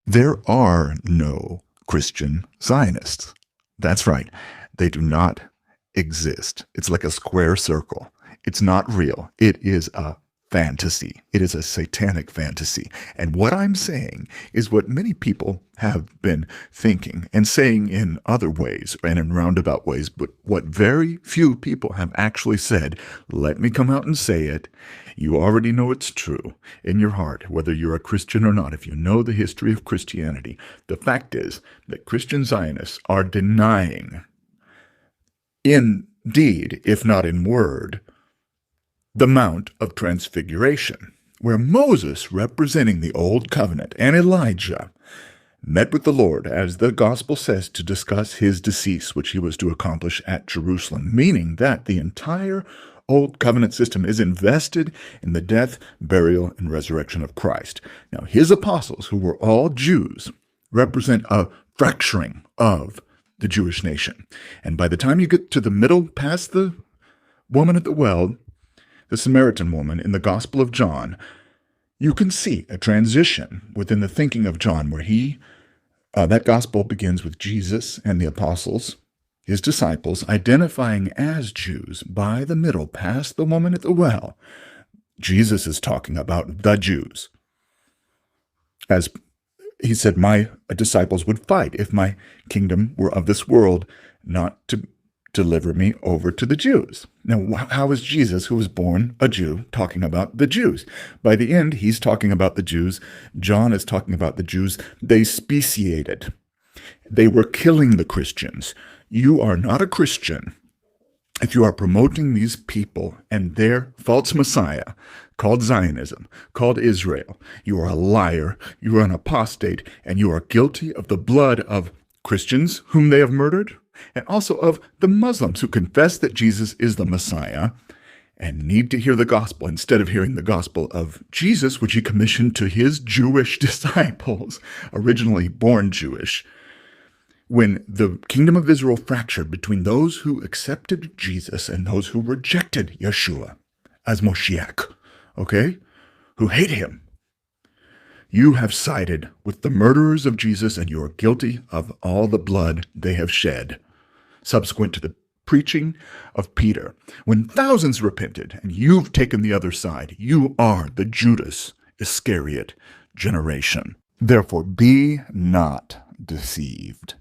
There are no Christian Zionists. That's right. They do not exist. It's like a square circle. It's not real. It is a fantasy. It is a satanic fantasy. And what I'm saying is what many people have been thinking and saying in other ways and in roundabout ways, but what very few people have actually said. Let me come out and say it. You already know it's true in your heart, whether you're a Christian or not. If you know the history of Christianity, the fact is that Christian Zionists are denying, in deed, if not in word, the Mount of Transfiguration, where Moses, representing the Old Covenant, and Elijah met with the Lord, as the Gospel says, to discuss his decease, which he was to accomplish at Jerusalem, meaning that the entire Old Covenant system is invested in the death, burial, and resurrection of Christ. Now, his apostles, who were all Jews, represent a fracturing of the Jewish nation. And by the time you get to the middle, past the woman at the well, the Samaritan woman in the Gospel of John, you can see a transition within the thinking of John where that gospel begins with Jesus and the apostles, his disciples, identifying as Jews. By the middle, past the woman at the well, Jesus is talking about the Jews. As he said, my disciples would fight if my kingdom were of this world, not to deliver me over to the Jews. Now, how is Jesus, who was born a Jew, talking about the Jews? By the end, he's talking about the Jews. John is talking about the Jews. They speciated. They were killing the Christians. You are not a Christian if you are promoting these people and their false Messiah, called Zionism, called Israel. You are a liar, you are an apostate, and you are guilty of the blood of Christians whom they have murdered, and also of the Muslims who confess that Jesus is the Messiah and need to hear the gospel instead of hearing the gospel of Jesus, which he commissioned to his Jewish disciples, originally born Jewish. When the kingdom of Israel fractured between those who accepted Jesus and those who rejected Yeshua as Moshiach, who hate him, you have sided with the murderers of Jesus, and you are guilty of all the blood they have shed. Subsequent to the preaching of Peter, when thousands repented, and you've taken the other side, you are the Judas Iscariot generation. Therefore, be not deceived.